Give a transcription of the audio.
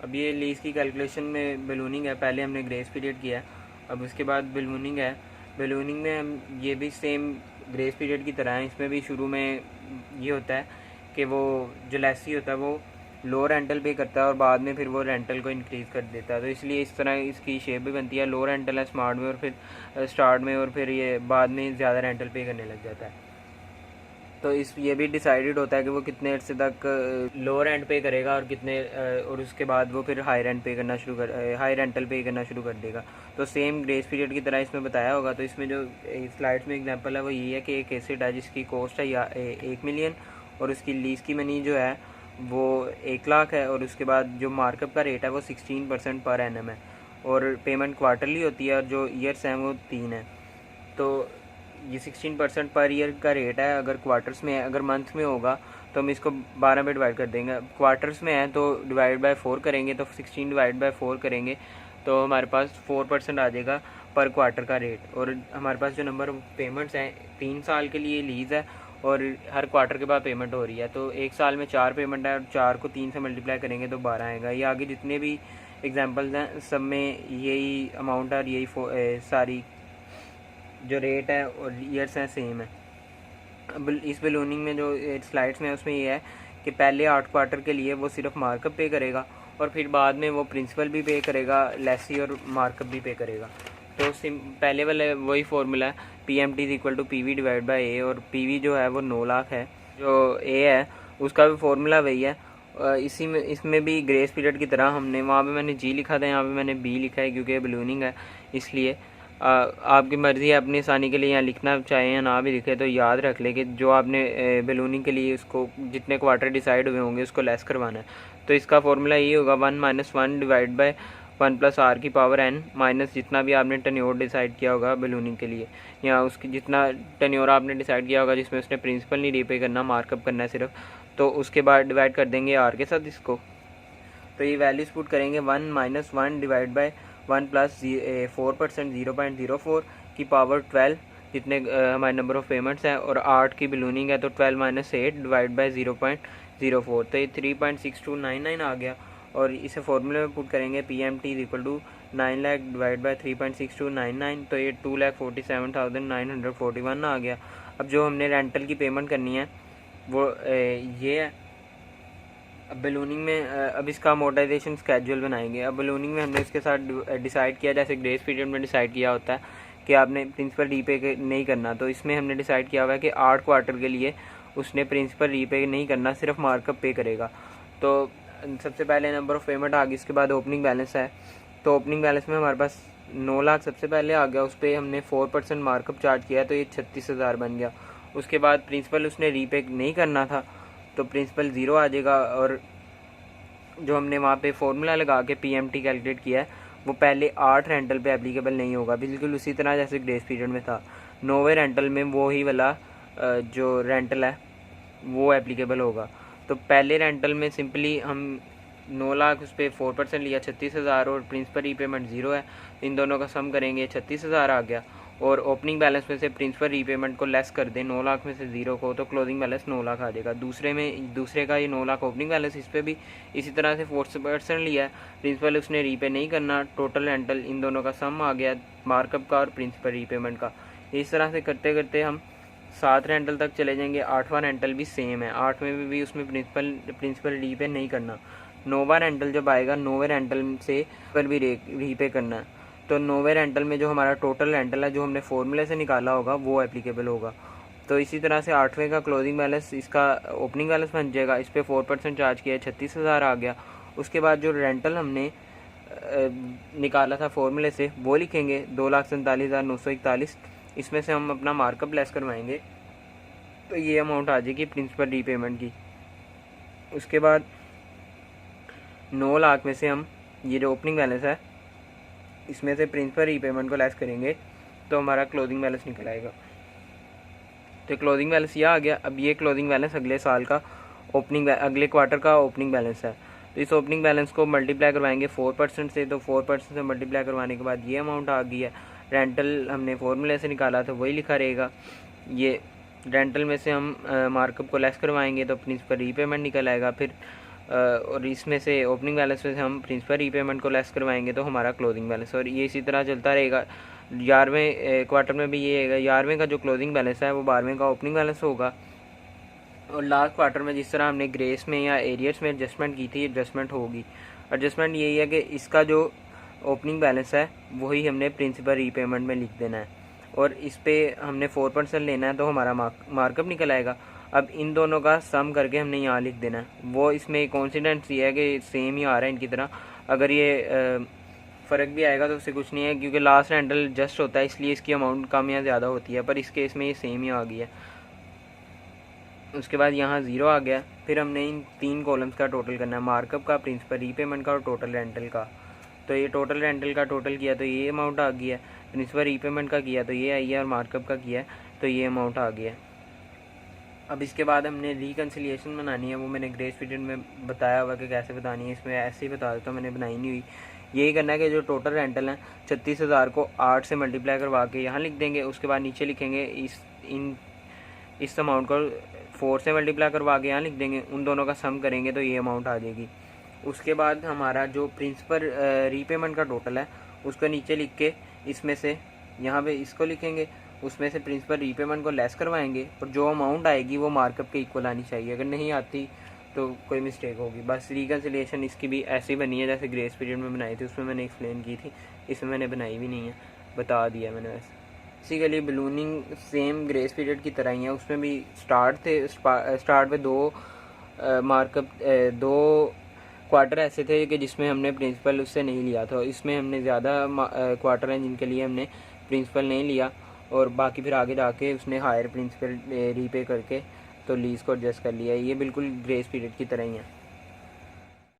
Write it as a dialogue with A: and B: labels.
A: अब ये लीज़ की कैलकुलेशन में बलूनिंग है, पहले हमने ग्रेस पीरियड किया है, अब उसके बाद बलूनिंग है। बलूनिंग में हम ये भी सेम ग्रेस पीरियड की तरह है, इसमें भी शुरू में ये होता है कि वो जो लेसी होता है वो लो रेंटल पे करता है और बाद में फिर वो रेंटल को इंक्रीज़ कर देता है। तो इसलिए इस तरह इसकी शेप भी बनती है, लो रेंटल है स्मार्ट में और फिर स्टार्ट में, और फिर ये बाद में ज़्यादा रेंटल पे करने लग जाता है। तो इस ये भी डिसाइडेड होता है कि वो कितने अर्से तक लो रेंट पे करेगा और कितने और उसके बाद वो फिर हाई रेंट पे करना शुरू कर हाई रेंटल पे करना शुरू कर देगा। तो सेम ग्रेस पीरियड की तरह इसमें बताया होगा। तो इसमें जो स्लाइड्स में एग्जांपल है वो ये है कि एक एसेट है जिसकी कॉस्ट है या 1 मिलियन और उसकी लीज़ की मनी जो है वो 1 लाख है, और उसके बाद जो मार्कअप का रेट है वो 16% पर एनम है, और पेमेंट क्वार्टरली होती है, और जो ईयर्स हैं वो 3 है। तो ये 16% पर ईयर का रेट है अगर क्वार्टर्स में है। अगर मंथ में होगा तो हम इसको 12 में डिवाइड कर देंगे। क्वार्टर्स में है तो डिवाइड बाय 4 करेंगे, तो 16 डिवाइड बाय 4 करेंगे तो हमारे पास 4% आ जाएगा पर क्वार्टर का रेट। और हमारे पास जो नंबर ऑफ पेमेंट्स हैं 3 साल के लिए लीज़ है और हर क्वार्टर के बाद पेमेंट हो रही है, तो 1 साल में 4 पेमेंट है और 4 को 3 से मल्टीप्लाई करेंगे तो 12 आएगा। ये आगे जितने भी एग्जाम्पल्स हैं सब में यही अमाउंट है और यही सारी जो रेट है और ईयर्स हैं सेम है। अब इस बलूनिंग में जो स्लाइड्स में उसमें ये है कि पहले 8 क्वार्टर के लिए वो सिर्फ मार्कअप पे करेगा और फिर बाद में वो प्रिंसिपल भी पे करेगा, लेसी और मार्कअप भी पे करेगा। तो पहले वाले वही फॉर्मूला है PMT=PV डिवाइड बाई ए, और PV जो है वो 9 लाख है, जो ए है उसका भी फॉर्मूला वही है। इसी में इसमें भी ग्रेस पीरियड की तरह हमने वहाँ पे मैंने जी लिखा था, यहाँ पे मैंने बी लिखा है क्योंकि बलूनिंग है इसलिए। आपकी मर्ज़ी है अपनी आसानी के लिए यहाँ लिखना चाहें या ना भी लिखे, तो याद रख ले कि जो आपने बलूनिंग के लिए उसको जितने क्वार्टर डिसाइड हुए होंगे उसको लेस करवाना है। तो इसका फॉर्मूला ये होगा 1 - 1 डिवाइड बाय 1 + r⁻n माइनस जितना भी आपने टन्योर डिसाइड किया होगा बलूनिंग के लिए, या उसकी जितना टन्योर आपने डिसाइड किया होगा जिसमें उसने प्रिंसिपल नहीं रीपे करना, मार्कअप करना है सिर्फ, तो उसके बाद डिवाइड कर देंगे आर के साथ इसको। तो ये वैल्यूज पुट करेंगे 1 - 1 डिवाइड बाय 1 + 4% 0.04 की पावर 12 जितने हमारे नंबर ऑफ पेमेंट्स हैं, और 8 की बलूनिंग है तो 12 - 8 डिवाइड बाय 0.04, तो ये 3.6299 आ गया। और इसे फॉर्मूले में पुट करेंगे PMT=9 लाख डिवाइड बाय 3.6299, तो ये 2,47,941 आ गया। अब जो हमने रेंटल की पेमेंट करनी है वो ये है। अब बलूनिंग में अब इसका अमोर्टाइजेशन स्केड्यूल बनाएंगे। अब बलूनिंग में हमने इसके साथ डिसाइड किया जैसे ग्रेस पीरियड में डिसाइड किया होता है कि आपने प्रिंसिपल रीपे नहीं करना, तो इसमें हमने डिसाइड किया हुआ है कि 8 क्वार्टर के लिए उसने प्रिंसिपल रीपे नहीं करना, सिर्फ मार्कअप पे करेगा। तो सबसे पहले नंबर ऑफ पेमेंट आ गई, इसके बाद ओपनिंग बैलेंस है। तो ओपनिंग बैलेंस में हमारे पास 9 लाख सबसे पहले आ गया, उस पर हमने 4% मार्कअप चार्ज किया तो ये 36,000 बन गया। उसके बाद प्रिंसिपल उसने रीपे नहीं करना था तो प्रिंसिपल 0 आ जाएगा, और जो हमने वहाँ पे फॉर्मूला लगा के PMT कैलकुलेट किया है वो पहले 8 रेंटल पे एप्लीकेबल नहीं होगा, बिल्कुल उसी तरह जैसे ग्रेस पीरियड में था। 9वें रेंटल में वो ही वाला जो रेंटल है वो एप्लीकेबल होगा। तो पहले रेंटल में सिंपली हम 9 लाख उस पर 4% लिया 36,000, और प्रिंसिपल रीपेमेंट 0 है, इन दोनों का सम करेंगे 36,000 आ गया। और ओपनिंग बैलेंस में से प्रिंसिपल रीपेमेंट को लेस कर दें 9 लाख में से 0 को, तो क्लोजिंग बैलेंस 9 लाख आ जाएगा। दूसरे का ये 9 लाख ओपनिंग बैलेंस, इस पर भी इसी तरह से 4% लिया है, प्रिंसिपल उसने रीपे नहीं करना, टोटल रेंटल इन दोनों का सम आ गया मार्कअप का और प्रिंसिपल रीपेमेंट का। इस तरह से करते करते हम 7 रेंटल तक चले जाएंगे। 8वां रेंटल भी सेम है, 8 में भी उसमें प्रिंसिपल रीपे नहीं करना। 9वां रेंटल जब आएगा 9वें रेंटल से पर भी रीपे करना है, तो 9वें रेंटल में जो हमारा टोटल रेंटल है जो हमने फॉर्मूले से निकाला होगा वो एप्लीकेबल होगा। तो इसी तरह से 8वें का क्लोजिंग बैलेंस इसका ओपनिंग बैलेंस बन जाएगा, इस पर 4% चार्ज किया 36,000 आ गया। उसके बाद जो रेंटल हमने निकाला था फॉर्मूले से वो लिखेंगे 2,47,941, इसमें से हम अपना मार्कअप लेस करवाएंगे तो ये अमाउंट आ जाएगी प्रिंसिपल रीपेमेंट की। उसके बाद 9 लाख में से हम ये जो ओपनिंग बैलेंस है इसमें से प्रिंसिपल रीपेमेंट को लेस करेंगे तो हमारा क्लोजिंग बैलेंस निकल आएगा। तो क्लोजिंग बैलेंस ये आ गया। अब ये क्लोजिंग बैलेंस अगले साल का अगले क्वार्टर का ओपनिंग बैलेंस है। तो इस ओपनिंग बैलेंस को मल्टीप्लाई करवाएंगे 4% से, तो 4% से मल्टीप्लाई करवाने के बाद ये अमाउंट आ गई है। रेंटल हमने फॉर्मूले से निकाला था वही लिखा रहेगा। ये रेंटल में से हम मार्कअप को लेस करवाएंगे तो प्रिंसिपल रीपेमेंट निकल आएगा। फिर और इसमें से ओपनिंग बैलेंस में से हम प्रिंसिपल रीपेमेंट को लेस करवाएंगे तो हमारा क्लोजिंग बैलेंस, और ये इसी तरह चलता रहेगा। 11वें क्वार्टर में भी ये है, 11वें का जो क्लोजिंग बैलेंस है वो 12वें का ओपनिंग बैलेंस होगा। और लास्ट क्वार्टर में जिस तरह हमने ग्रेस में या एरियर्स में एडजस्टमेंट की थी, एडजस्टमेंट होगी। एडजस्टमेंट यही है कि इसका जो ओपनिंग बैलेंस है वही हमने प्रिंसिपल रीपेमेंट में लिख देना है, और इस पर हमने 4% लेना है तो हमारा मार्कअप निकल आएगा। अब इन दोनों का सम करके हमने यहाँ लिख देना है। वो इसमें कॉन्सिडेंस ये है कि सेम ही आ रहा है इनकी तरह। अगर ये फ़र्क भी आएगा तो उससे कुछ नहीं है, क्योंकि लास्ट रेंटल जस्ट होता है इसलिए इसकी अमाउंट कम या ज़्यादा होती है, पर इस केस में ये सेम ही आ गई है। उसके बाद यहाँ 0 आ गया। फिर हमने इन 3 कॉलम्स का टोटल करना है, मार्कअप का, प्रिंसिपल रीपेमेंट का और टोटल रेंटल का। तो ये टोटल रेंटल का टोटल किया तो ये अमाउंट आ गया है, प्रिंसिपल रीपेमेंट का किया तो ये आई है, और मार्कअप का किया तो ये अमाउंट आ गया। अब इसके बाद हमने रिकन्सिलिएशन बनानी है, वो मैंने ग्रेस पीरियड में बताया हुआ कि कैसे बतानी है। इसमें ऐसे ही बता देता हूँ, मैंने बनाई नहीं हुई। यही करना है कि जो टोटल रेंटल है 36,000 को 8 से मल्टीप्लाई करवा के यहाँ लिख देंगे। उसके बाद नीचे लिखेंगे इस अमाउंट को 4 से मल्टीप्लाई करवा के यहाँ लिख देंगे। उन दोनों का सम करेंगे तो ये अमाउंट आ जाएगी। उसके बाद हमारा जो प्रिंसिपल रीपेमेंट का टोटल है उसको नीचे लिख के इसमें से यहाँ पे इसको लिखेंगे, उसमें से प्रिंसिपल रीपेमेंट को लेस करवाएंगे, और जो अमाउंट आएगी वो मार्कअप के इक्वल आनी चाहिए। अगर नहीं आती तो कोई मिस्टेक होगी। बस रिकन्सिलिएशन इसकी भी ऐसी बनी है जैसे ग्रेस पीरियड में बनाई थी, उसमें मैंने एक्सप्लेन की थी। इसमें मैंने बनाई भी नहीं है, बता दिया मैंने वैसे। इसी के लिए बलूनिंग सेम ग्रेस पीरियड की तरह ही है। उसमें भी स्टार्ट पे 2 मार्कअप 2 क्वार्टर ऐसे थे कि जिसमें हमने प्रिंसिपल उससे नहीं लिया था। इसमें हमने ज़्यादा क्वार्टर हैं जिनके लिए हमने प्रिंसिपल नहीं लिया, और बाकी फिर आगे जाके उसने हायर प्रिंसिपल रीपे करके तो लीज़ को एडजस्ट कर लिया। ये बिल्कुल ग्रेस पीरियड की तरह ही है।